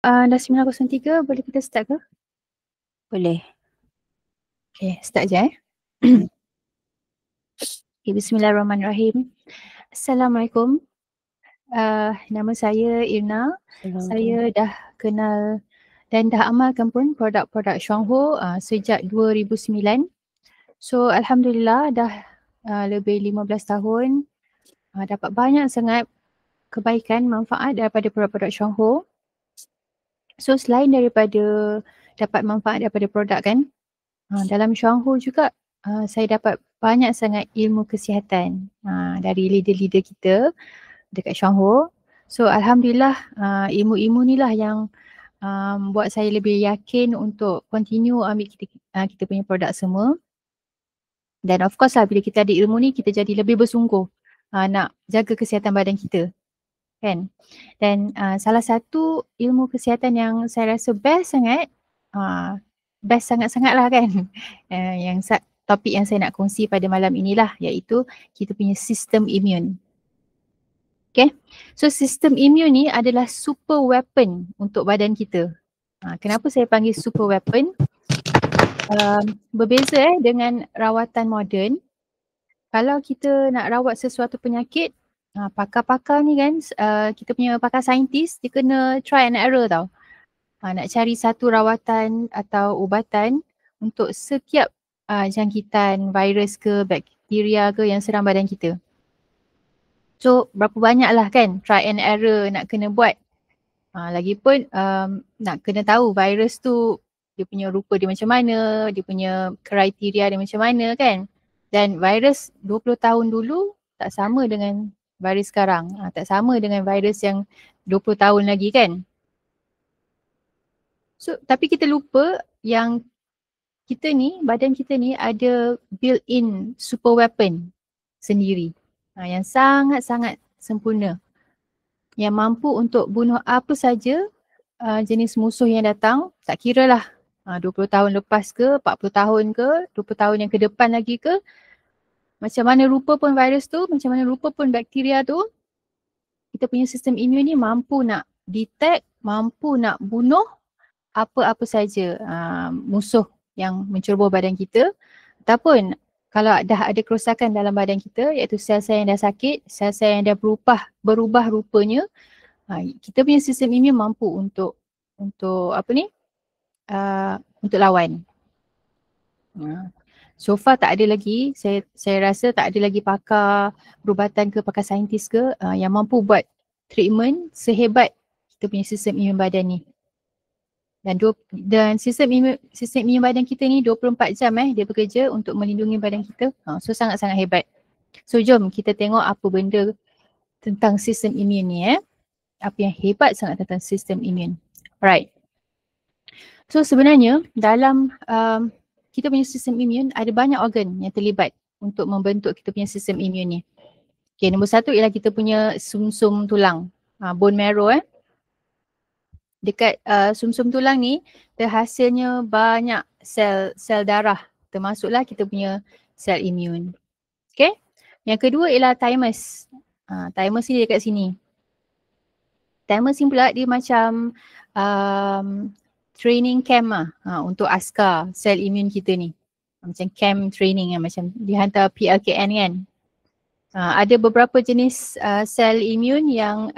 Dah 9.03, boleh kita start ke? Boleh. Okay, start je Okay, Bismillahirrahmanirrahim. Assalamualaikum. Nama saya Irna. Saya dah kenal dan dah amalkan pun produk-produk Shonghu sejak 2009. So Alhamdulillah dah lebih 15 tahun dapat banyak sangat kebaikan, manfaat daripada produk-produk Shonghu. So selain daripada dapat manfaat daripada produk kan, dalam Shonghu juga saya dapat banyak sangat ilmu kesihatan dari leader-leader kita dekat Shonghu. So Alhamdulillah ilmu-ilmu ni lah yang buat saya lebih yakin untuk continue ambil kita punya produk semua. Dan of course lah bila kita ada ilmu ni kita jadi lebih bersungguh nak jaga kesihatan badan kita kan. Dan salah satu ilmu kesihatan yang saya rasa best sangat, best sangat-sangat lah kan, topik yang saya nak kongsi pada malam inilah iaitu kita punya sistem imun. Okay, so sistem imun ni adalah super weapon untuk badan kita. Kenapa saya panggil super weapon? Berbeza dengan rawatan moden. Kalau kita nak rawat sesuatu penyakit, pakar-pakar ni kan, kita punya pakar saintis, dia kena try and error tau. Nak cari satu rawatan atau ubatan untuk setiap jangkitan virus ke bakteria ke yang serang badan kita. So berapa banyak lah kan try and error nak kena buat. Lagipun nak kena tahu virus tu dia punya rupa dia macam mana, dia punya kriteria dia macam mana kan. Dan virus 20 tahun dulu tak sama dengan virus sekarang. Tak sama dengan virus yang 20 tahun lagi kan. So tapi kita lupa yang kita ni, badan kita ni ada built-in super weapon sendiri. Yang sangat-sangat sempurna. Yang mampu untuk bunuh apa saja jenis musuh yang datang, tak kira lah 20 tahun lepas ke, 40 tahun ke, 20 tahun yang ke depan lagi ke, macam mana rupa pun virus tu, macam mana rupa pun bakteria tu, kita punya sistem imun ni mampu nak detect, mampu nak bunuh apa-apa saja musuh yang menceroboh badan kita. Ataupun kalau dah ada kerosakan dalam badan kita, iaitu sel-sel yang dah sakit, sel-sel yang dah berubah rupanya, kita punya sistem imun mampu untuk untuk lawan. So far tak ada lagi, saya rasa tak ada lagi pakar perubatan ke pakar saintis ke yang mampu buat treatment sehebat kita punya sistem imun badan ni. Dan sistem imun badan kita ni 24 jam dia bekerja untuk melindungi badan kita. So sangat-sangat hebat. So jom kita tengok apa benda tentang sistem imun ni apa yang hebat sangat tentang sistem imun. Alright. So sebenarnya dalam kita punya sistem imun ada banyak organ yang terlibat untuk membentuk kita punya sistem imun ni. Okay, nombor satu ialah kita punya sumsum tulang, bone marrow Dekat sumsum tulang ni terhasilnya banyak sel darah, termasuklah kita punya sel imun. Okay. Yang kedua ialah thymus. Thymus ni dekat sini. Thymus ni pula dia macam training camp untuk askar sel imun kita ni. Macam camp training macam dihantar PLKN kan. Ada beberapa jenis sel imun yang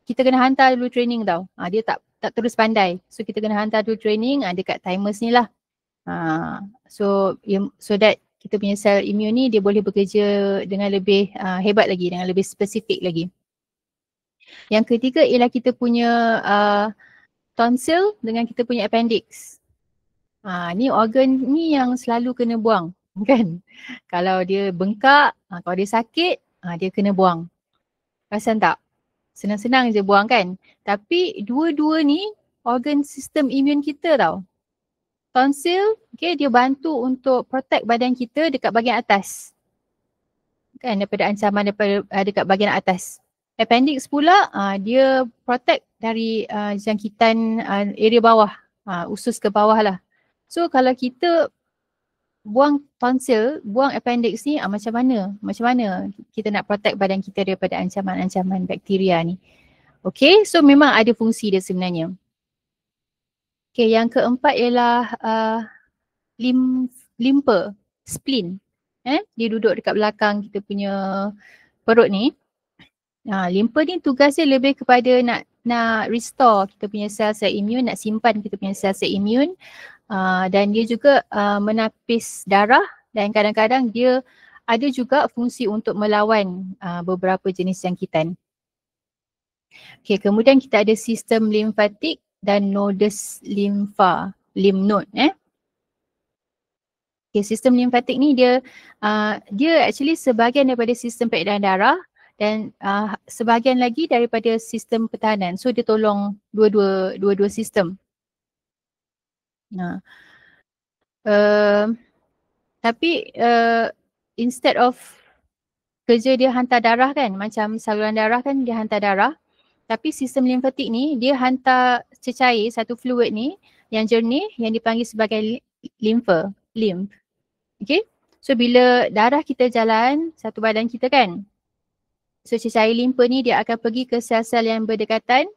kita kena hantar dulu training tau. Dia tak terus pandai. So kita kena hantar dulu training dekat thymus ni lah. So that kita punya sel imun ni dia boleh bekerja dengan lebih hebat lagi, dengan lebih spesifik lagi. Yang ketiga ialah kita punya tonsil dengan kita punya appendix. Ni organ ni yang selalu kena buang kan. Kalau dia bengkak, kalau dia sakit, dia kena buang. Perasan tak? Senang-senang je buang kan. Tapi dua-dua ni organ sistem imun kita tau. Tonsil, dia bantu untuk protect badan kita dekat bahagian atas. Kan daripada ancaman dekat bahagian atas. Appendix pula dia protect dari jangkitan area bawah, usus ke bawah lah. So kalau kita buang tonsil, buang appendix ni Macam mana kita nak protect badan kita daripada ancaman-ancaman bakteria ni. Okay, so memang ada fungsi dia sebenarnya. Okay, yang keempat ialah limpa, spleen. Dia duduk dekat belakang kita punya perut ni. Limpa ni tugasnya lebih kepada nak restore kita punya sel-sel imun, nak simpan kita punya sel-sel imun, dan dia juga menapis darah, dan kadang-kadang dia ada juga fungsi untuk melawan beberapa jenis jangkitan. Okay, kemudian kita ada sistem limfatik dan nodus limfa, lymph node. Okay, sistem limfatik ni dia actually sebahagian daripada sistem peredaran darah dan sebahagian lagi daripada sistem pertahanan. So dia tolong dua-dua sistem. Tapi instead of kerja dia hantar darah kan, macam saluran darah kan dia hantar darah, tapi sistem limfatik ni dia hantar cecair, satu fluid ni yang jernih yang dipanggil sebagai lymph. Okay, so bila darah kita jalan satu badan kita kan, so cecair limfa ni dia akan pergi ke sel-sel yang berdekatan,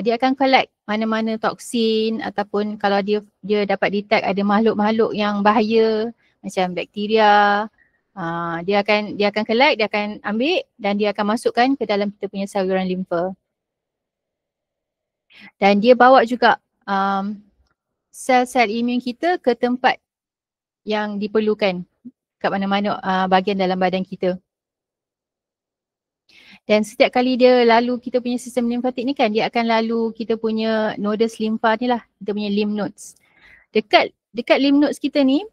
dia akan collect mana-mana toksin ataupun kalau dia dapat detect ada makhluk-makhluk yang bahaya macam bakteria, dia akan collect, dia akan ambil dan dia akan masukkan ke dalam kita punya saluran limfa. Dan dia bawa juga sel-sel imun kita ke tempat yang diperlukan kat mana-mana bahagian dalam badan kita. Dan setiap kali dia lalu kita punya sistem limfatik ni kan, dia akan lalu kita punya nodus limfa ni lah, kita punya lymph nodes. Dekat lymph nodes kita ni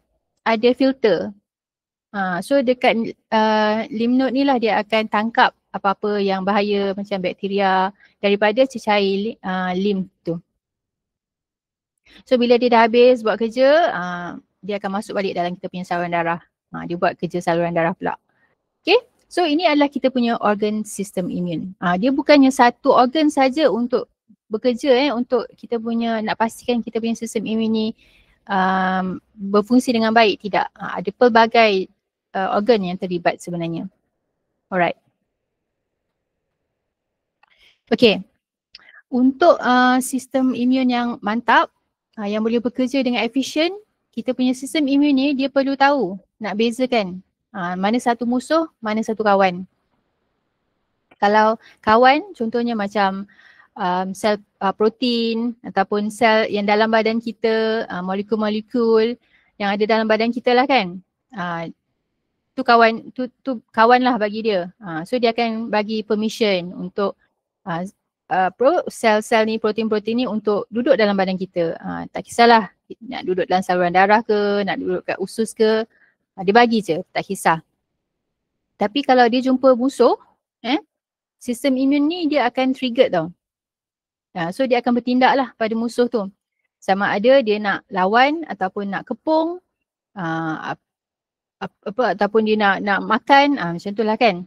ada filter. So dekat lymph node ni lah dia akan tangkap apa-apa yang bahaya macam bakteria daripada cecair lymph tu. So bila dia dah habis buat kerja, dia akan masuk balik dalam kita punya saluran darah. Dia buat kerja saluran darah pula. Okay. So ini adalah kita punya organ sistem imun. Dia bukannya satu organ saja untuk bekerja untuk kita punya nak pastikan kita punya sistem imun ni berfungsi dengan baik, tidak. Ada pelbagai organ yang terlibat sebenarnya. Alright. Okay. Untuk sistem imun yang mantap, yang boleh bekerja dengan efisien, kita punya sistem imun ni dia perlu tahu nak bezakan mana satu musuh, mana satu kawan. Kalau kawan contohnya macam sel protein ataupun sel yang dalam badan kita, molekul-molekul yang ada dalam badan kita lah kan. Tu kawan lah bagi dia. So dia akan bagi permission untuk sel-sel ni, protein-protein ni untuk duduk dalam badan kita. Tak kisahlah nak duduk dalam saluran darah ke, nak duduk kat usus ke, dia bagi je, tak kisah. Tapi kalau dia jumpa musuh, sistem imun ni dia akan trigger tau. So dia akan bertindak lah pada musuh tu. Sama ada dia nak lawan ataupun nak kepung, ataupun dia nak makan, macam tu lah kan.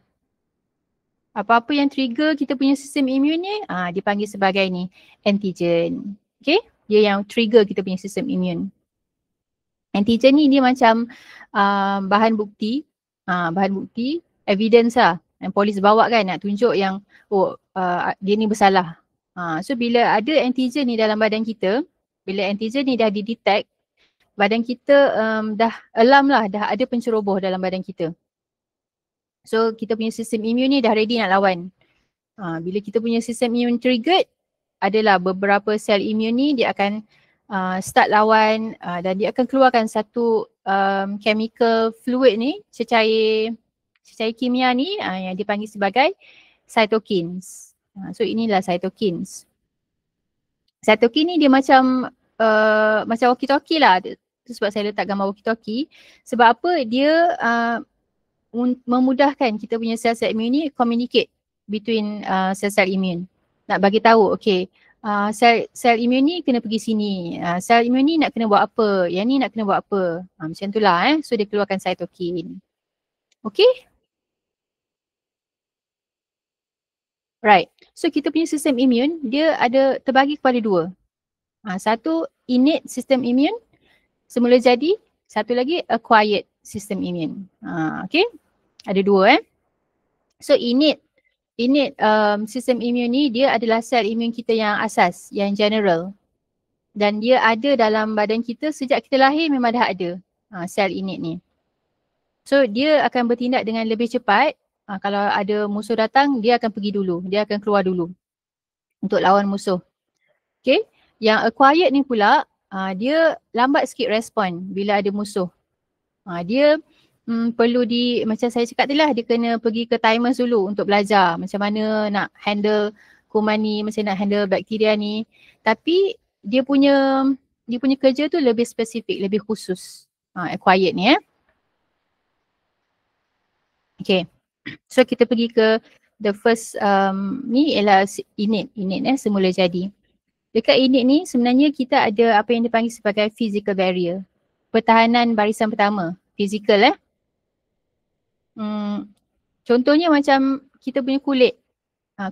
Apa-apa yang trigger kita punya sistem imun ni, dipanggil sebagai ni antigen. Okay, dia yang trigger kita punya sistem imun. Antigen ni dia macam bahan bukti, evidence lah yang polis bawa kan, nak tunjuk yang dia ni bersalah. So bila ada antigen ni dalam badan kita, bila antigen ni dah didetect, badan kita dah alarm lah, dah ada penceroboh dalam badan kita. So kita punya sistem imun ni dah ready nak lawan. Bila kita punya sistem imun triggered, adalah beberapa sel imun ni dia akan start lawan dan dia akan keluarkan satu chemical fluid ni, cecair kimia ni yang dipanggil sebagai cytokines. So inilah cytokines. Cytokine ni dia macam walkie-talkie lah. Itu sebab saya letak gambar walkie-talkie. Sebab apa? Dia memudahkan kita punya sel-sel imun ni communicate between sel-sel imun. Nak bagi tahu, okay, sel imun ni kena pergi sini, sel imun ni nak kena buat apa, yang ni nak kena buat apa. Macam tu lah. So dia keluarkan cytokine. Okay? Right. So kita punya sistem imun dia ada terbagi kepada dua. Satu innate sistem imun, semula jadi. Satu lagi acquired sistem imun. Okay. Ada dua So innate innate sistem imun ni dia adalah sel imun kita yang asas, yang general. Dan dia ada dalam badan kita sejak kita lahir memang dah ada sel innate ni. So dia akan bertindak dengan lebih cepat. Kalau ada musuh datang, dia akan pergi dulu, dia akan keluar dulu untuk lawan musuh. Okay, yang acquired ni pula dia lambat sikit respon bila ada musuh. Dia perlu macam saya cakap tadi lah, dia kena pergi ke timers dulu untuk belajar macam mana nak handle kuman ni, macam nak handle bakteria ni. Tapi dia punya kerja tu lebih spesifik, lebih khusus acquired ni Okay, so kita pergi ke the first ni ialah innate semula jadi. Dekat innate ni sebenarnya kita ada apa yang dipanggil sebagai physical barrier. Pertahanan barisan pertama, physical Contohnya macam kita punya kulit.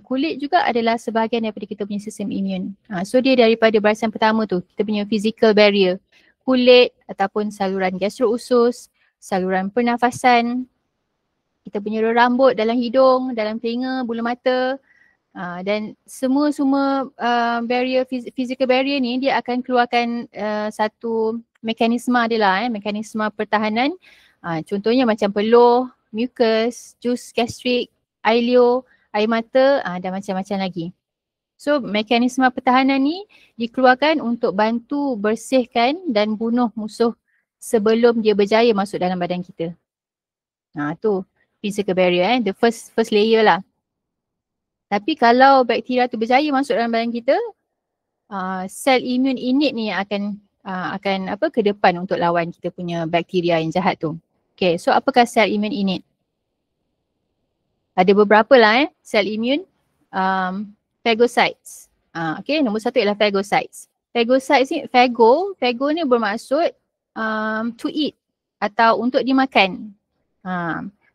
Kulit juga adalah sebahagian daripada kita punya sistem imun. So dia daripada barisan pertama tu, kita punya physical barrier. Kulit ataupun saluran gastro-usus, saluran pernafasan, kita punya rambut dalam hidung, dalam telinga, bulu mata. Dan semua barrier, physical barrier ni dia akan keluarkan satu mekanisme dia lah, mekanisme pertahanan. Contohnya macam peluh, mucus, jus gastrik, ailio, air mata dan macam-macam lagi. So mekanisme pertahanan ni dikeluarkan untuk bantu bersihkan dan bunuh musuh sebelum dia berjaya masuk dalam badan kita. Tu physical barrier the first layer lah. Tapi kalau bakteria tu berjaya masuk dalam badan kita, sel imun innate ni akan ke depan untuk lawan kita punya bakteria yang jahat tu. Okay, so apakah sel imun innate? Ada beberapa lah sel imun. Phagocytes. Okay, nombor satu ialah phagocytes. Phagocytes ni, phago ni bermaksud to eat atau untuk dimakan.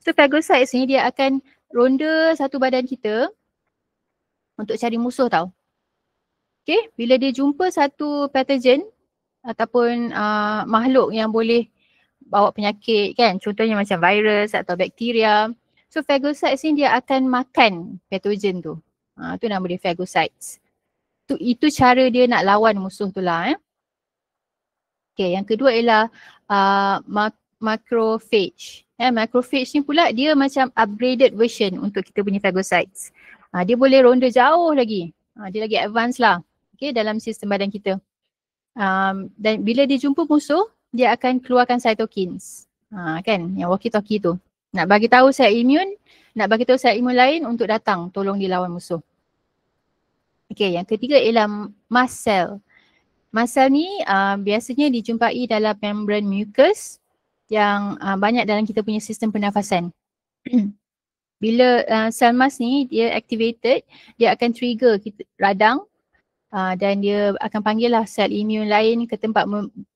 So phagocytes ni dia akan ronda satu badan kita untuk cari musuh tau. Okay, bila dia jumpa satu pathogen ataupun makhluk yang boleh bawa penyakit kan, contohnya macam virus atau bakteria. So phagocytes ni dia akan makan pathogen tu. Tu nama dia phagocytes. Itu cara dia nak lawan musuh tu lah. Okay, yang kedua ialah macrophage. Macrophage ni pula dia macam upgraded version untuk kita punya phagocytes. Dia boleh ronda jauh lagi. Dia lagi advance lah. Okay, dalam sistem badan kita. Dan bila dia jumpa musuh, dia akan keluarkan cytokines. Kan, yang walkie-talkie tu. Nak bagi tahu sel imun, nak bagi tahu sel imun lain untuk datang tolong dia lawan musuh. Okay, yang ketiga ialah mast cell. Mast cell ni biasanya dijumpai dalam membran mucus yang banyak dalam kita punya sistem pernafasan. Bila sel mast ni dia activated, dia akan trigger radang dan dia akan panggil lah sel imun lain ke tempat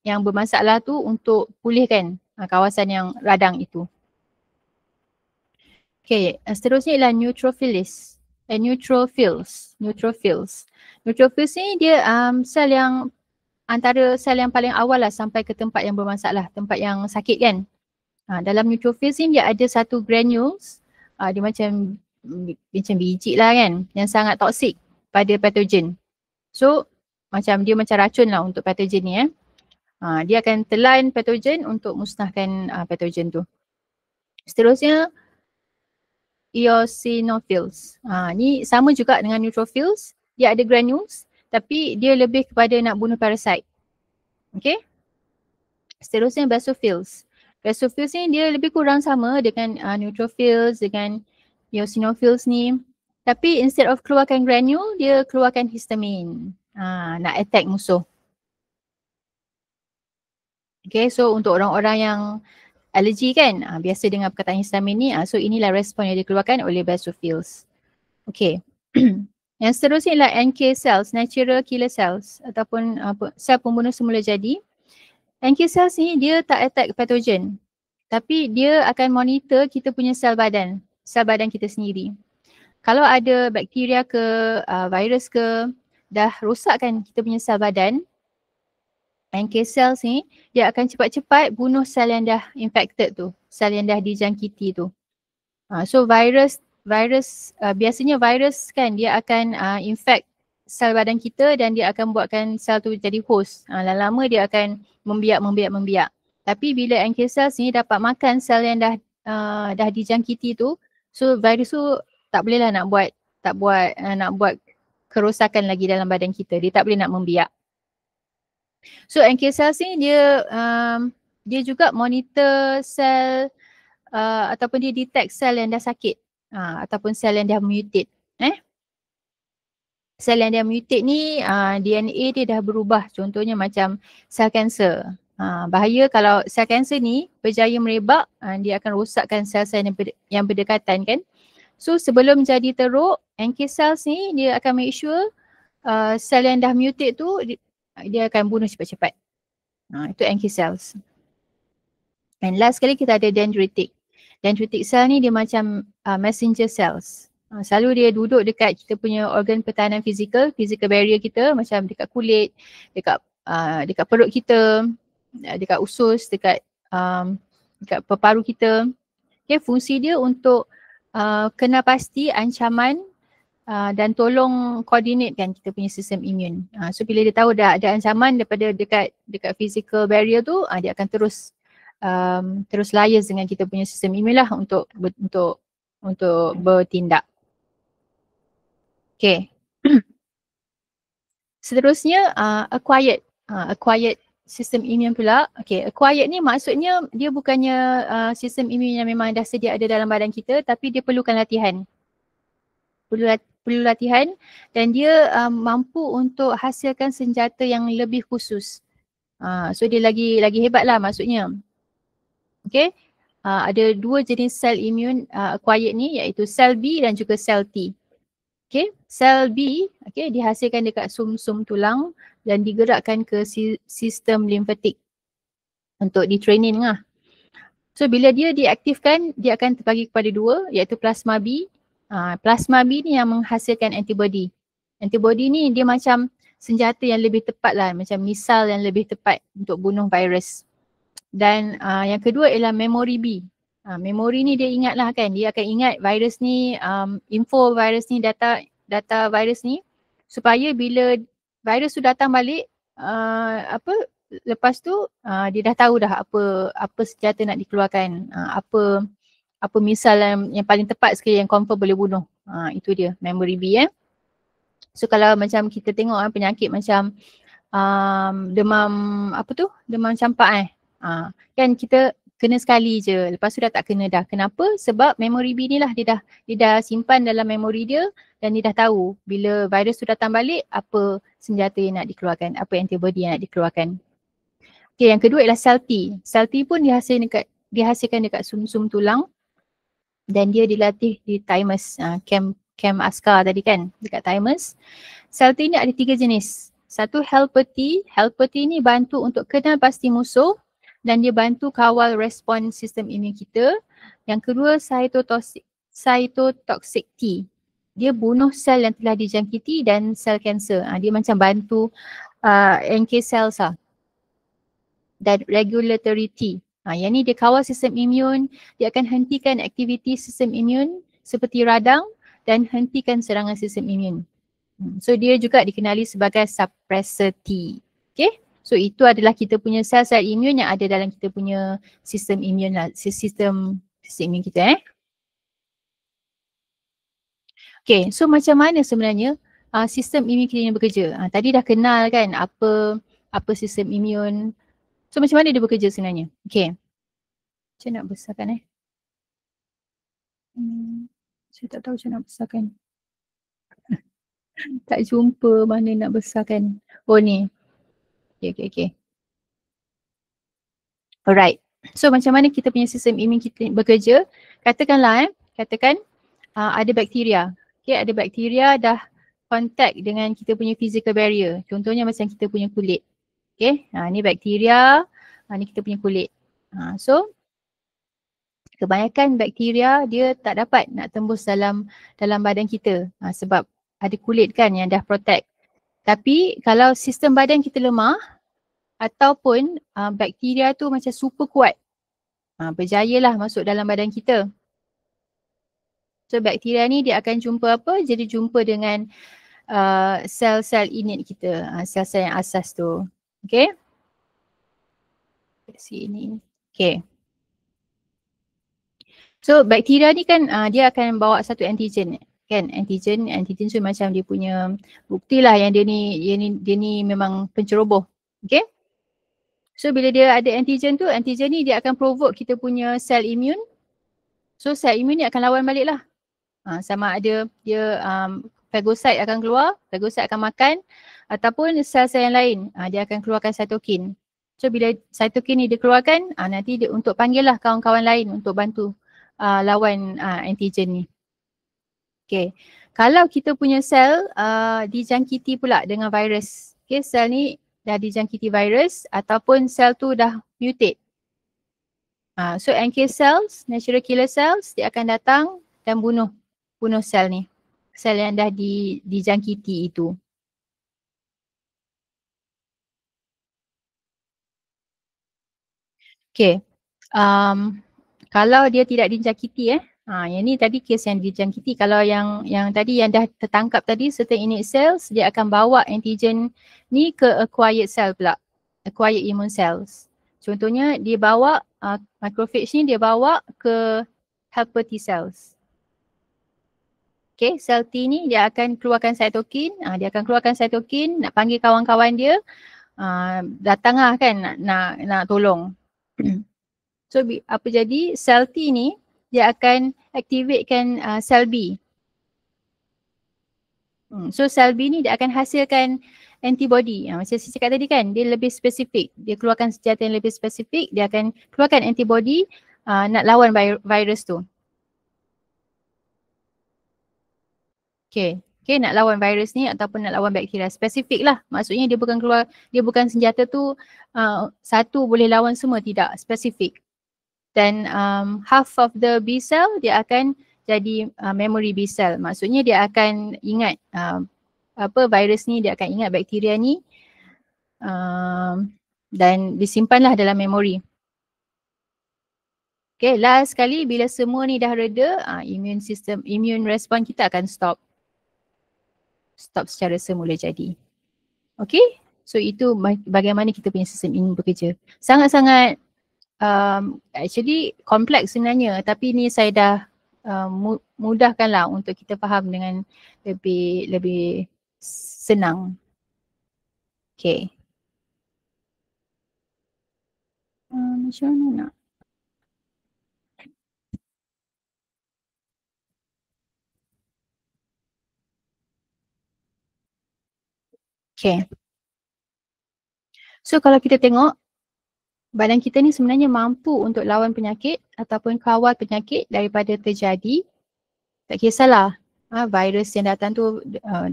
yang bermasalah tu untuk pulihkan kawasan yang radang itu. Okay, seterusnya ialah neutrophils. Neutrophils ni dia sel yang antara sel yang paling awal lah sampai ke tempat yang bermasalah, tempat yang sakit kan. Dalam neutrophils ni dia ada satu granules, dia macam biji lah kan, yang sangat toksik pada patogen. So dia macam racun lah untuk patogen ni dia akan telan patogen untuk musnahkan patogen tu. Seterusnya eosinophils. Ni sama juga dengan neutrophils, dia ada granules tapi dia lebih kepada nak bunuh parasite. Okay. Seterusnya basophils. Basophils ni dia lebih kurang sama dengan neutrophils, dengan eosinophils ni. Tapi instead of keluarkan granule, dia keluarkan histamine. Nak attack musuh. Okay, so untuk orang-orang yang alergi kan, biasa dengar perkataan histamin ni, so inilah respon yang dikeluarkan oleh basophils. Okay. Yang seterusnya ialah NK cells, natural killer cells ataupun sel pembunuh semula jadi. NK cells ni dia tak attack pathogen, tapi dia akan monitor kita punya sel badan kita sendiri. Kalau ada bakteria ke virus ke dah rosakkan kita punya sel badan, NK cells ni dia akan cepat-cepat bunuh sel yang dah infected tu, sel yang dah dijangkiti tu. So virus virus, biasanya virus kan dia akan infect sel badan kita dan dia akan buatkan sel tu jadi host. Lama-lama dia akan membiak. Tapi bila NK cells ni dapat makan sel yang dah dijangkiti tu, so virus tu tak bolehlah nak buat kerosakan lagi dalam badan kita. Dia tak boleh nak membiak. So NK cells ni dia juga monitor sel ataupun dia detect sel yang dah sakit ataupun sel yang dah mutate. Sel yang dah mutate ni DNA dia dah berubah, contohnya macam sel kanser. Bahaya kalau sel kanser ni berjaya merebak, dia akan rosakkan sel-sel yang berdekatan kan. So sebelum jadi teruk, NK cells ni dia akan make sure sel yang dah mutate tu dia akan bunuh cepat-cepat. Itu NK cells. And last sekali kita ada dendritic. Dendritic cell ni dia macam messenger cells. Selalu dia duduk dekat kita punya organ pertahanan physical barrier kita, macam dekat kulit, dekat perut kita, dekat usus, dekat paru kita. Okay, fungsi dia untuk kenal pasti ancaman dan tolong coordinatekan kita punya sistem imun. So bila dia tahu dah ada ancaman daripada dekat physical barrier tu, dia akan terus liaise dengan kita punya sistem imun lah untuk bertindak. Okay. Seterusnya acquired sistem imun pula. Okay, acquired ni maksudnya dia bukannya sistem imun yang memang dah sedia ada dalam badan kita, tapi dia perlukan latihan. Perlu latihan dan dia mampu untuk hasilkan senjata yang lebih khusus. So dia lagi hebat lah maksudnya. Okay, ada dua jenis sel imun acquired ni, iaitu sel B dan juga sel T. Okay, sel B dihasilkan dekat sum-sum tulang dan digerakkan ke sistem limfatik untuk di-training lah. So bila dia diaktifkan, dia akan terbagi kepada dua, iaitu plasma B. Plasma B ni yang menghasilkan antibody. Antibody ni dia macam senjata yang lebih tepat lah, macam misal yang lebih tepat untuk bunuh virus. Dan yang kedua ialah memory B. Memori ni dia ingat lah kan, dia akan ingat virus ni, info virus ni, data virus ni, supaya bila virus tu datang balik, lepas tu dia dah tahu dah apa senjata nak dikeluarkan, apa misal yang paling tepat sekali yang confirm boleh bunuh. Itu dia memory B. So kalau macam kita tengok penyakit macam demam campak kan kita kena sekali je, lepas tu dah tak kena dah. Kenapa? Sebab memory B ni lah dia dah simpan dalam memori dia dan dia dah tahu bila virus tu datang balik apa senjata yang nak dikeluarkan, apa antibody yang nak dikeluarkan. Okay, yang kedua ialah sel T. Sel T pun dihasilkan dekat sum-sum tulang dan dia dilatih di thymus, camp askar tadi kan, dekat thymus. Sel T ni ada 3 jenis. Satu helper T. Helper T ni bantu untuk kenal pasti musuh dan dia bantu kawal respon sistem imun kita. Yang kedua cytotoxic T. Dia bunuh sel yang telah dijangkiti dan sel kanser. Dia macam bantu NK cells lah. Dan regulatory T. Yang ni dia kawal sistem imun, dia akan hentikan aktiviti sistem imun seperti radang dan hentikan serangan sistem imun. So dia juga dikenali sebagai suppressor T. Okay. So itu adalah kita punya sel-sel imun yang ada dalam kita punya sistem imun lah, sistem imun kita. Okay, so macam mana sebenarnya sistem imun kita yang bekerja? Tadi dah kenal kan apa sistem imun. So macam mana dia bekerja sebenarnya? Okay. Macam nak besarkan saya tak tahu macam nak besarkan. Tak jumpa mana nak besarkan. Oh ni. Okay. Alright. So macam mana kita punya sistem imun kita bekerja? Katakan ada bakteria. Okay, ada bakteria dah kontak dengan kita punya physical barrier. Contohnya macam kita punya kulit. Okay, ni bakteria, ni kita punya kulit. So kebanyakan bakteria dia tak dapat nak tembus dalam badan kita sebab ada kulit kan yang dah protect. Tapi kalau sistem badan kita lemah ataupun bakteria tu macam super kuat, berjayalah masuk dalam badan kita. So bakteria ni dia akan jumpa apa? Jadi jumpa dengan sel-sel init kita, sel-sel yang asas tu. Okay. Sini. Okay. So bakteria ni kan dia akan bawa satu antigen kan. Antigen tu macam dia punya bukti lah yang dia ni memang penceroboh. Okay. So bila dia ada antigen tu, antigen ni dia akan provoke kita punya sel imun. So sel imun ni akan lawan balik lah. Sama ada dia fagosit akan keluar, fagosit akan makan ataupun sel-sel yang lain dia akan keluarkan cytokine. So bila cytokine ni dikeluarkan nanti dia untuk panggil lah kawan-kawan lain untuk bantu lawan antigen ni. Okay. Kalau kita punya sel dijangkiti pula dengan virus. Okay, sel ni dah dijangkiti virus ataupun sel tu dah mutate. So NK cells, natural killer cells, dia akan datang dan bunuh sel ni. Sel yang dah dijangkiti itu. Okay. Kalau dia tidak dijangkiti yang ni tadi kes yang dijangkiti. Kalau yang tadi yang dah tertangkap tadi certain innate cells, dia akan bawa antigen ni ke acquired cell pula. Acquired immune cells. Contohnya dia bawa macrophage ni dia bawa ke helper T cells. Okay, sel T ni dia akan keluarkan cytokine, dia akan keluarkan cytokine, nak panggil kawan-kawan dia, datanglah kan nak tolong. So apa jadi, sel T ni dia akan activatekan sel B. So sel B ni dia akan hasilkan antibody. Macam saya cakap tadi kan, dia lebih spesifik. Dia keluarkan senjata yang lebih spesifik, dia akan keluarkan antibody nak lawan virus tu. Okay, nak lawan virus ni ataupun nak lawan bakteria. Spesifik lah. Maksudnya dia bukan senjata tu satu boleh lawan semua, tidak. Spesifik. Dan half of the B cell dia akan jadi memory B cell. Maksudnya dia akan ingat virus ni, dia akan ingat bakteria ni dan disimpanlah dalam memori. Okay, last sekali bila semua ni dah reda, immune response kita akan stop secara semula jadi. Okay, so itu bagaimana kita punya sistem imun bekerja. Sangat-sangat actually kompleks sebenarnya, tapi ni saya dah mudahkanlah untuk kita faham dengan lebih senang. Okay. Macam mana nak? Okay. So kalau kita tengok, badan kita ni sebenarnya mampu untuk lawan penyakit ataupun kawal penyakit daripada terjadi. Tak kisahlah virus yang datang tu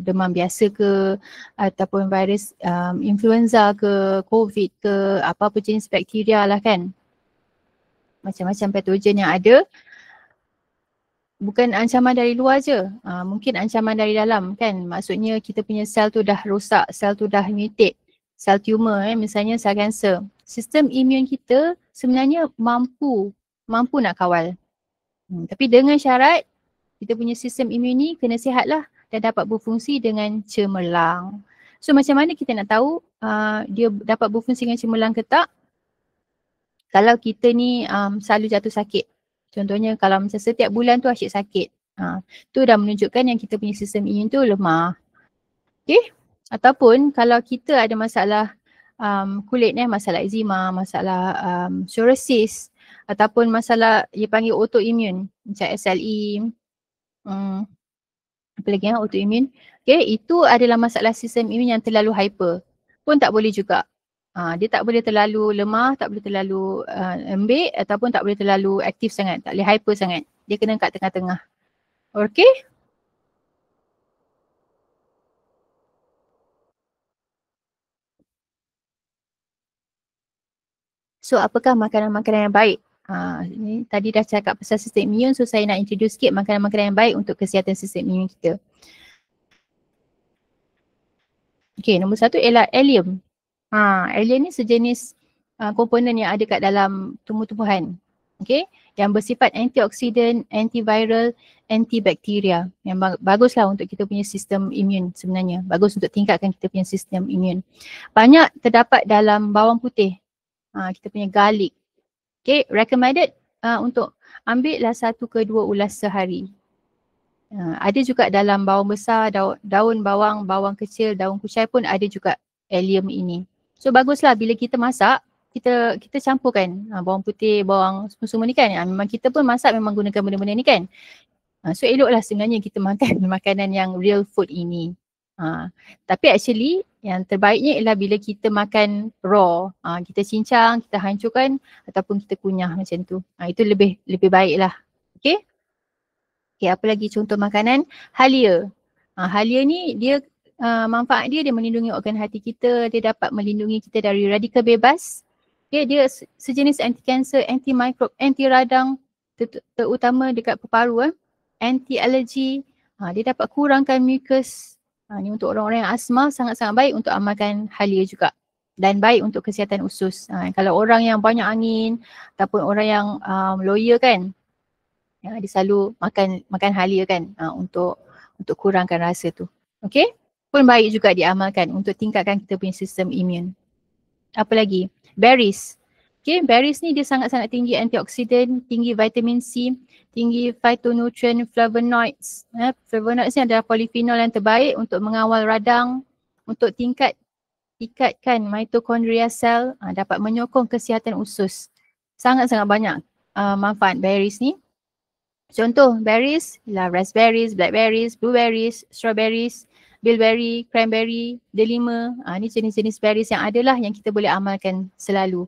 demam biasa ke ataupun virus influenza ke, COVID ke, apa-apa jenis bakteria lah kan. Macam-macam patogen yang ada. Bukan ancaman dari luar je, mungkin ancaman dari dalam kan. Maksudnya kita punya sel tu dah rosak, sel tu dah mutate, sel tumor misalnya sel kanser. Sistem imun kita sebenarnya mampu nak kawal. Tapi dengan syarat kita punya sistem imun ni kena sihat lah dan dapat berfungsi dengan cemerlang. So macam mana kita nak tahu dia dapat berfungsi dengan cemerlang ke tak? Kalau kita ni selalu jatuh sakit. Contohnya kalau macam setiap bulan tu asyik sakit. Tu dah menunjukkan yang kita punya sistem imun tu lemah. Okay? Ataupun kalau kita ada masalah kulit masalah eczema, masalah psoriasis ataupun masalah dia panggil autoimmune macam SLE, apa lagi autoimmune. Okay, itu adalah masalah sistem imun yang terlalu hyper. Pun tak boleh juga. Dia tak boleh terlalu lemah, tak boleh terlalu lembik ataupun tak boleh terlalu aktif sangat, tak boleh hyper sangat. Dia kena kat tengah-tengah. Okay? So apakah makanan-makanan yang baik? Ni tadi dah cakap pasal sistem imun, so saya nak introduce sikit makanan-makanan yang baik untuk kesihatan sistem imun kita. Okay, nombor satu ialah allium. Allium ni sejenis komponen yang ada kat dalam tumbuh-tumbuhan. Okay, yang bersifat antioksidan, antiviral, antibakteria. Yang baguslah untuk kita punya sistem imun sebenarnya. Bagus untuk tingkatkan kita punya sistem imun. Banyak terdapat dalam bawang putih. Kita punya garlic. Okay, recommended untuk ambil lah 1 ke 2 ulas sehari. Ada juga dalam bawang besar, daun bawang, bawang kecil, daun kucai pun ada juga allium ini. So baguslah bila kita masak, kita campurkan bawang putih, bawang semua ni kan. Memang kita pun masak memang gunakan benda-benda ni kan. So eloklah sebenarnya kita makan makanan yang real food ini. Tapi actually yang terbaiknya ialah bila kita makan raw. Kita cincang, kita hancurkan ataupun kita kunyah macam tu. Itu lebih baik lah. Okay. Okay, apa lagi contoh makanan? Halia. Halia ni dia manfaat dia melindungi organ hati kita, dia dapat melindungi kita dari radikal bebas. Okay, dia sejenis anti-kanser, anti-mikrob, anti-radang, terutama dekat paru-paru, anti-alergi. Dia dapat kurangkan mucus. Ni untuk orang-orang yang asma sangat-sangat baik untuk amalkan halia juga. Dan baik untuk kesihatan usus. Kalau orang yang banyak angin ataupun orang yang lawyer kan, dia selalu makan halia kan untuk kurangkan rasa tu. Okay? Pun baik juga diamalkan untuk tingkatkan kita punya sistem imun. Apa lagi? Berries. Okay, berries ni dia sangat-sangat tinggi antioksidan, tinggi vitamin C, tinggi phytonutrient, flavonoids. Flavonoids ni adalah polyphenol yang terbaik untuk mengawal radang, untuk tingkatkan mitokondria sel, dapat menyokong kesihatan usus. Sangat-sangat banyak manfaat berries ni. Contoh berries ialah raspberries, blackberries, blueberries, strawberries, bilberry, cranberry, delima. Ni jenis-jenis berries yang adalah yang kita boleh amalkan selalu.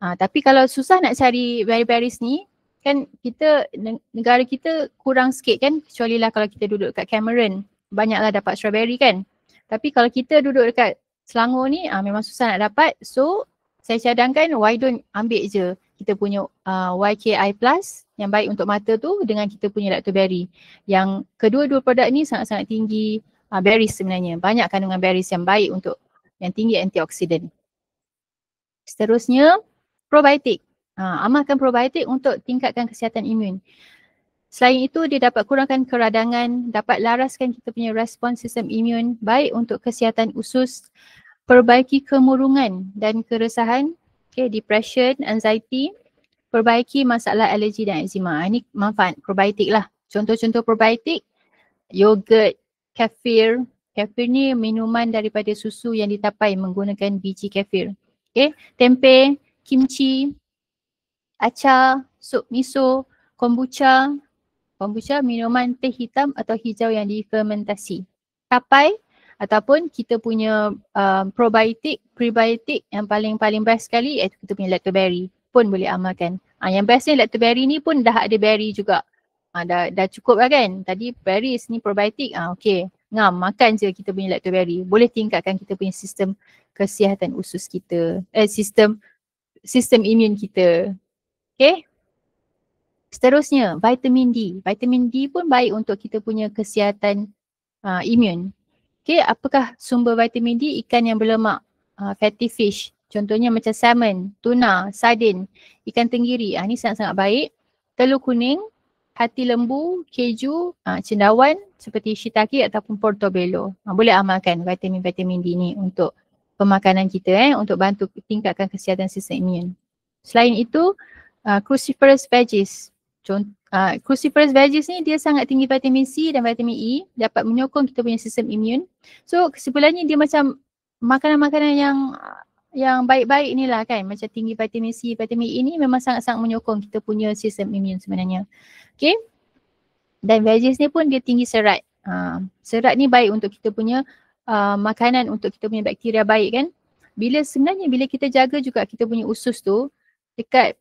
Tapi kalau susah nak cari berries ni, kan kita, negara kita kurang sikit kan, kecuali lah kalau kita duduk kat Cameron, banyaklah dapat strawberry kan. Tapi kalau kita duduk dekat Selangor ni, memang susah nak dapat. So saya cadangkan why don't ambil je kita punya YKI Plus yang baik untuk mata tu dengan kita punya lactoberry. Yang kedua-dua produk ni sangat-sangat tinggi berries sebenarnya. Banyak kandungan berries yang baik untuk yang tinggi antioksidan. Seterusnya, probiotik. Amalkan probiotik untuk tingkatkan kesihatan imun. Selain itu, dia dapat kurangkan keradangan, dapat laraskan kita punya respons sistem imun, baik untuk kesihatan usus, perbaiki kemurungan dan keresahan, depression, anxiety, perbaiki masalah alergi dan eczema. Ini manfaat probiotik lah. Contoh-contoh probiotik, yogurt, kefir. Kefir ni minuman daripada susu yang ditapai menggunakan biji kefir. Okay. Tempe, kimchi, acar, sup miso, kombucha. Kombucha minuman teh hitam atau hijau yang difermentasi. Tapai ataupun kita punya probiotik, prebiotik yang paling best sekali iaitu kita punya lactoberry pun boleh amalkan. Yang bestnya lactoberry ni pun dah ada berry juga. Dah cukup lah kan. Tadi berries ni probiotik. Okay. Ngam, makan je kita punya lactoberry. Boleh tingkatkan kita punya sistem kesihatan usus kita. Sistem imun kita. Okay. Seterusnya, vitamin D. Vitamin D pun baik untuk kita punya kesihatan imun. Okay, apakah sumber vitamin D? Ikan yang berlemak, fatty fish. Contohnya macam salmon, tuna, sardin, ikan tenggiri. Ni sangat-sangat baik. Telur kuning, hati lembu, keju, cendawan seperti shiitake ataupun portobello. Boleh amalkan vitamin-vitamin D ni untuk pemakanan kita untuk bantu tingkatkan kesihatan sistem imun. Selain itu, cruciferous veggies. Cruciferous veggies ni dia sangat tinggi vitamin C dan vitamin E, dapat menyokong kita punya sistem imun. So kesimpulannya dia macam makanan-makanan yang baik-baik ni lah kan, macam tinggi vitamin C, vitamin E ni memang sangat-sangat menyokong kita punya sistem imun sebenarnya. Okay. Dan veggies ni pun dia tinggi serat. Serat ni baik untuk kita punya makanan, untuk kita punya bakteria baik kan. Sebenarnya bila kita jaga juga kita punya usus tu, dekat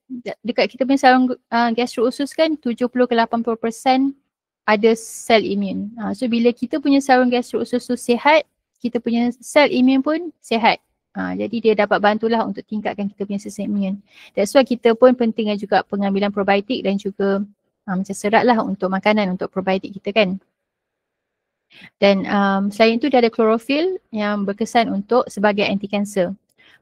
kita punya saluran gastro usus kan 70 ke 80% ada sel imun. So bila kita punya saluran gastro usus tu sihat, kita punya sel imun pun sihat. Jadi dia dapat bantulah untuk tingkatkan kita punya sistem imun. That's why kita pun pentingnya juga pengambilan probiotik dan juga macam serat lah untuk makanan, untuk probiotik kita kan. Dan selain itu dia ada klorofil yang berkesan untuk sebagai anti-kanser.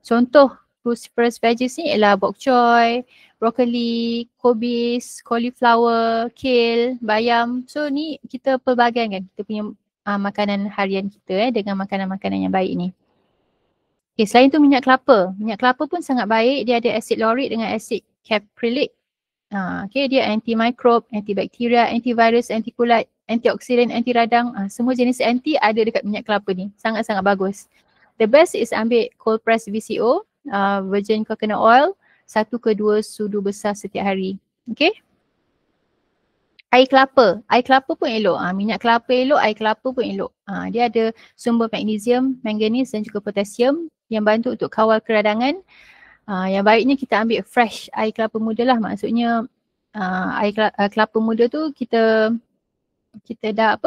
Contoh cruciferous veggies ni ialah bok choy, brokoli, kobis, cauliflower, kale, bayam. So ni kita pelbagai kan kita punya makanan harian kita dengan makanan-makanan yang baik ni. Okay, selain tu minyak kelapa. Minyak kelapa pun sangat baik. Dia ada asid laurik dengan asid caprylic. Okay, dia anti-microbe, antibakteria, antivirus, antikulat, antioksidan, anti radang. Semua jenis anti ada dekat minyak kelapa ni. Sangat-sangat bagus. The best is ambil cold press VCO, virgin coconut oil, 1 ke 2 sudu besar setiap hari. Okay. Air kelapa pun elok. Minyak kelapa elok, air kelapa pun elok. Dia ada sumber magnesium, manganese dan juga potasium yang bantu untuk kawal keradangan. Yang baiknya kita ambil fresh air kelapa muda lah. Maksudnya air kelapa muda tu kita dah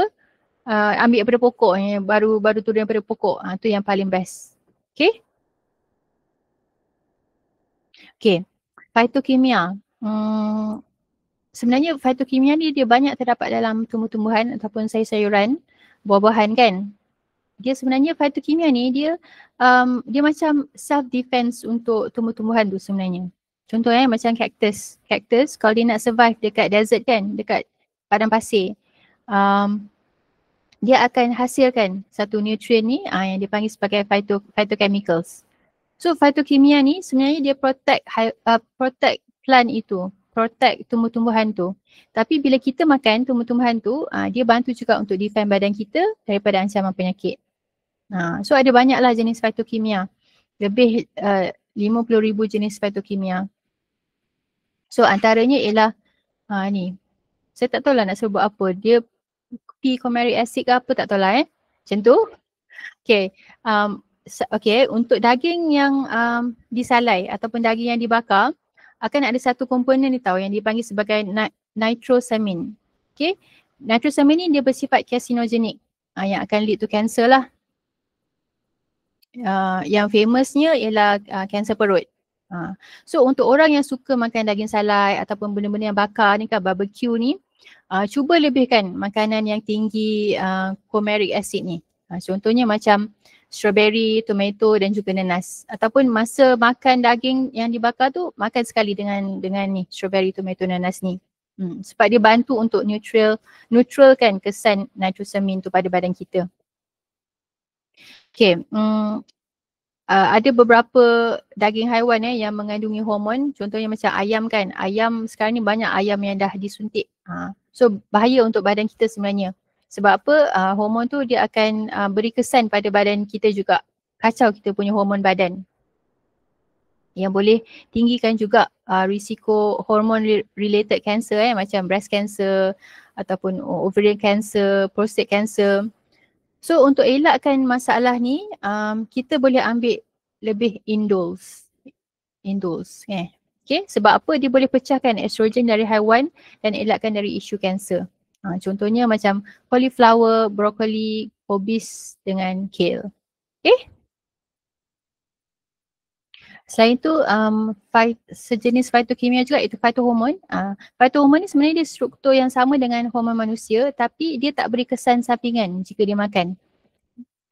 ambil daripada pokok yang baru turun daripada pokok. Tu yang paling best. Okay. Okay. Phytokimia. Sebenarnya phytokimia ni dia banyak terdapat dalam tumbuh-tumbuhan ataupun sayur-sayuran, buah-buahan kan. Dia sebenarnya phytokimia ni dia macam self defense untuk tumbuh-tumbuhan tu sebenarnya. Contohnya macam cactus. Cactus kalau dia nak survive dekat desert kan, dekat padang pasir, dia akan hasilkan satu nutrien ni yang dipanggil sebagai phytochemicals. So phytokimia ni sebenarnya dia protect plant itu, protect tumbuh-tumbuhan tu. Tapi bila kita makan tumbuh-tumbuhan tu, dia bantu juga untuk defend badan kita daripada ancaman penyakit. So ada banyaklah jenis phytokimia. Lebih 50,000 jenis phytokimia. So antaranya ialah ni. Saya tak tahu lah nak sebut apa. Dia p-coumaric acid ke apa tak tahu lah Macam tu. Okay. Okay, untuk daging yang disalai ataupun daging yang dibakar, akan ada satu komponen ni tahu yang dipanggil sebagai nitrosamine. Okay, nitrosamine ni dia bersifat carcinogenic yang akan lead to cancer lah. Yang famousnya ialah kanser perut. So untuk orang yang suka makan daging salai ataupun benda-benda yang bakar ni kan, barbecue ni, cuba lebihkan makanan yang tinggi coumaric acid ni. Contohnya macam strawberry, tomato dan juga nanas. Ataupun masa makan daging yang dibakar tu, makan sekali dengan ni strawberry, tomato, nanas ni. Sebab dia bantu untuk neutralkan kesan nitrosamine tu pada badan kita. Okay, ada beberapa daging haiwan yang mengandungi hormon. Contohnya macam ayam kan. Ayam sekarang ni banyak ayam yang dah disuntik. So bahaya untuk badan kita sebenarnya. Sebab apa? Hormon tu dia akan beri kesan pada badan kita juga. Kacau kita punya hormon badan. Yang boleh tinggikan juga risiko hormon related cancer macam breast cancer ataupun ovarian cancer, prostate cancer. So untuk elakkan masalah ni, kita boleh ambil lebih indoles. Okay, sebab apa? Dia boleh pecahkan estrogen dari haiwan dan elakkan dari isu kanser. Contohnya macam cauliflower, brokoli, kobis dengan kale. Okay. Selain tu sejenis phytokimia juga iaitu phytohormon. Phytohormon ni sebenarnya dia struktur yang sama dengan hormon manusia tapi dia tak beri kesan sampingan jika dimakan.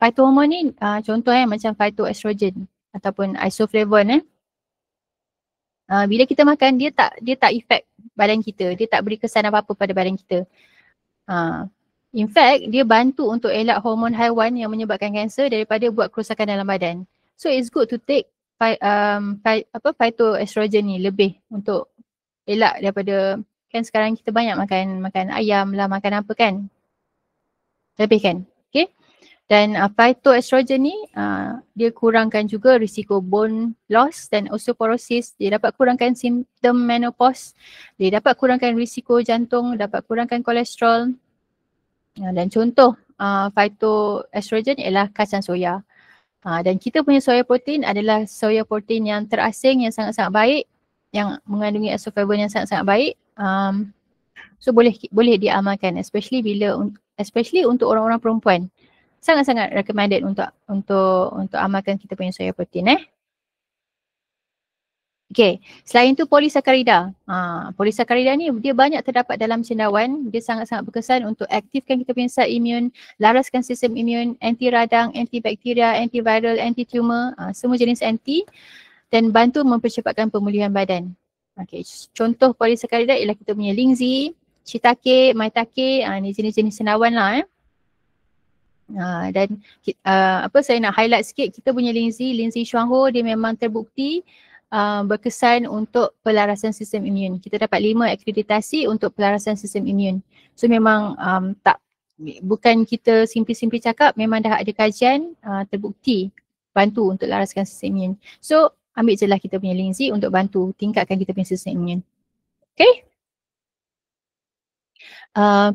Phytohormon ni contohnya macam phytoestrogen ataupun isoflavone. Bila kita makan dia tak effect badan kita, dia tak beri kesan apa-apa pada badan kita. In fact, dia bantu untuk elak hormon haiwan yang menyebabkan kanser daripada buat kerosakan dalam badan. So it's good to take phytoestrogen ni lebih untuk elak daripada, kan sekarang kita banyak makan ayam lah, makan apa kan. Lebihkan. Okay. Dan phytoestrogen ni dia kurangkan juga risiko bone loss dan osteoporosis. Dia dapat kurangkan simptom menopause. Dia dapat kurangkan risiko jantung, dapat kurangkan kolesterol. Dan contoh phytoestrogen ialah kacang soya. Dan kita punya soya protein adalah soya protein yang terasing, yang sangat-sangat baik, yang mengandungi isoflavone yang sangat-sangat baik. So boleh diamalkan, especially untuk orang-orang perempuan. Sangat-sangat recommended untuk amalkan kita punya soya protein. Okay, selain tu polisakarida. Polisakarida ni dia banyak terdapat dalam cendawan. Dia sangat-sangat berkesan untuk aktifkan kita punya sel imun, laraskan sistem imun, anti radang, antibakteria, antiviral, anti-tumor, semua jenis anti, dan bantu mempercepatkan pemulihan badan. Okay, contoh polisaccharides ialah kita punya lingzi, shiitake, maitake, ni jenis-jenis cendawan lah. Dan apa saya nak highlight sikit, kita punya lingzi Xuanhou dia memang terbukti berkesan untuk pelarasan sistem imun. Kita dapat 5 akreditasi untuk pelarasan sistem imun. So memang bukan kita simply cakap, memang dah ada kajian terbukti bantu untuk laraskan sistem imun. So ambil je lah kita punya lingzi untuk bantu tingkatkan kita punya sistem imun. Okay.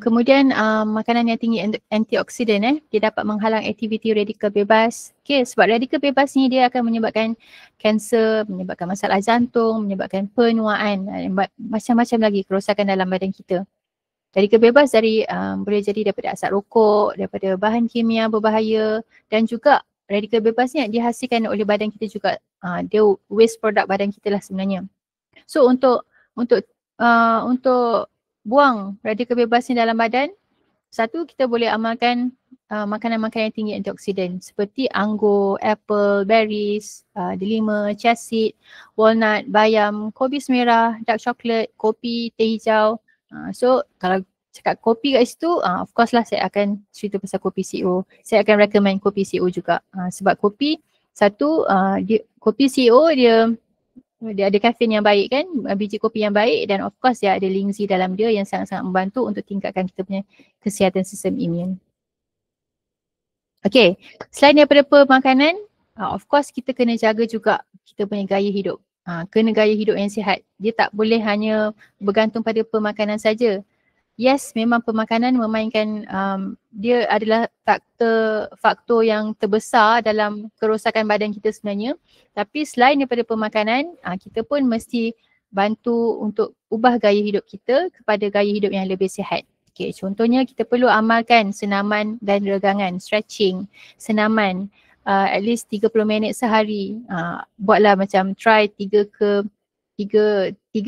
Kemudian makanan yang tinggi antioksidan dia dapat menghalang aktiviti radikal bebas. Okay, sebab radikal bebas ni dia akan menyebabkan kanser, menyebabkan masalah jantung, menyebabkan penuaan, macam-macam lagi kerosakan dalam badan kita. Radikal bebas boleh jadi daripada asap rokok, daripada bahan kimia berbahaya, dan juga radikal bebas ni dihasilkan oleh badan kita juga. Dia waste produk badan kita lah sebenarnya. So untuk buang radikal bebas ni dalam badan, satu, kita boleh amalkan makanan-makanan yang tinggi antioksidan seperti anggur, apple, berries, delima, chia seed, walnut, bayam, kobis merah, dark chocolate, kopi, teh hijau. So kalau cakap kopi kat situ, of course lah saya akan cerita pasal kopi CO. Saya akan recommend kopi CO juga. Sebab kopi, satu, kopi CO dia ada kafein yang baik kan, biji kopi yang baik, dan of course dia ada lingzi dalam dia yang sangat-sangat membantu untuk tingkatkan kita punya kesihatan sistem imun. Okay, selain daripada pemakanan, of course kita kena jaga juga kita punya gaya hidup. Kena gaya hidup yang sihat. Dia tak boleh hanya bergantung pada pemakanan saja. Yes, memang pemakanan memainkan, dia adalah faktor yang terbesar dalam kerosakan badan kita sebenarnya. Tapi selain daripada pemakanan, kita pun mesti bantu untuk ubah gaya hidup kita kepada gaya hidup yang lebih sihat. Okay, contohnya kita perlu amalkan senaman dan regangan, stretching, senaman at least 30 minit sehari. Buatlah macam try 3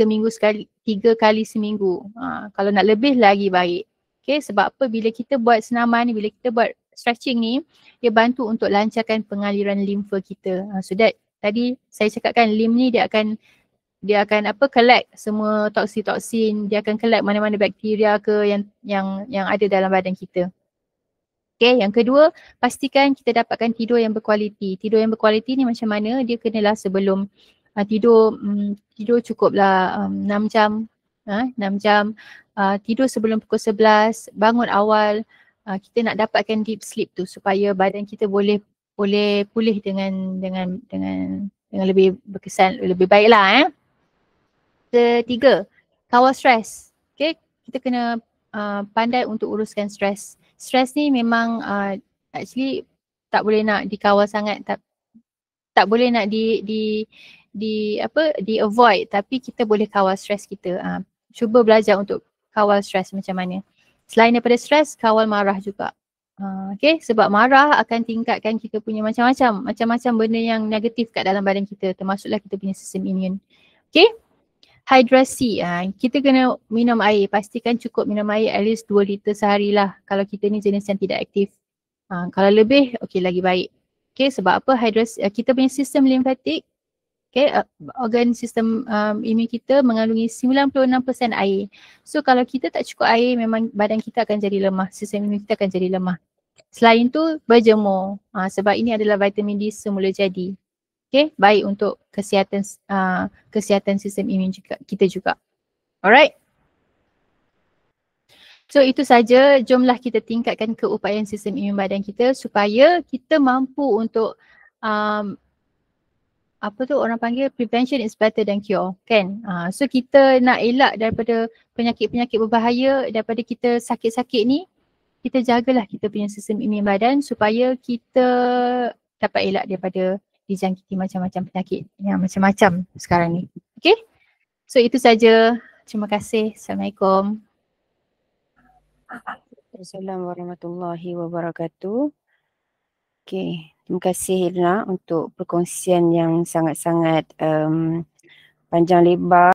minggu sekali, 3 kali seminggu. Kalau nak lebih lagi baik. Okay, sebab apa? Bila kita buat senaman ni, bila kita buat stretching ni, dia bantu untuk lancarkan pengaliran limfa kita. So that tadi saya cakapkan lymph ni dia akan collect semua toksin-toksin, dia akan collect mana-mana bakteria ke yang ada dalam badan kita. Okay, yang kedua, pastikan kita dapatkan tidur yang berkualiti. Tidur yang berkualiti ni macam mana? Dia kenalah sebelum tidur cukuplah 6 jam. 6 jam. Tidur sebelum pukul 11, bangun awal. Kita nak dapatkan deep sleep tu supaya badan kita boleh pulih dengan lebih berkesan, lebih baiklah. Ketiga, kawal stres. Okay, kita kena pandai untuk uruskan stres. Stres ni memang actually tak boleh nak dikawal sangat, tak boleh nak di avoid, tapi kita boleh kawal stres kita. Cuba belajar untuk kawal stres macam mana. Selain daripada stres, kawal marah juga. Okay, sebab marah akan tingkatkan kita punya macam-macam benda yang negatif kat dalam badan kita, termasuklah kita punya sistem imun. Okay, hidrasi. Kita kena minum air, pastikan cukup minum air at least 2 liter sehari lah kalau kita ni jenis yang tidak aktif. Kalau lebih, okay, lagi baik. Okay, sebab apa? Hidrasi, kita punya sistem limfatik, okay, organ sistem imun kita mengandungi 96% air. So kalau kita tak cukup air, memang badan kita akan jadi lemah, sistem imun kita akan jadi lemah. Selain tu, berjemur. Sebab ini adalah vitamin D semula jadi. Okay, baik untuk kesihatan sistem imun kita juga. Alright. So itu saja, jomlah kita tingkatkan keupayaan sistem imun badan kita supaya kita mampu untuk orang panggil prevention is better than cure, kan? So kita nak elak daripada penyakit-penyakit berbahaya, daripada kita sakit-sakit ni, kita jagalah kita punya sistem imun badan supaya kita dapat elak daripada dijangkiti macam-macam penyakit yang macam-macam sekarang ni. Okay? So itu saja. Terima kasih. Assalamualaikum. Assalamualaikum warahmatullahi wabarakatuh. Okay, terima kasih Irna untuk perkongsian yang sangat-sangat panjang lebar.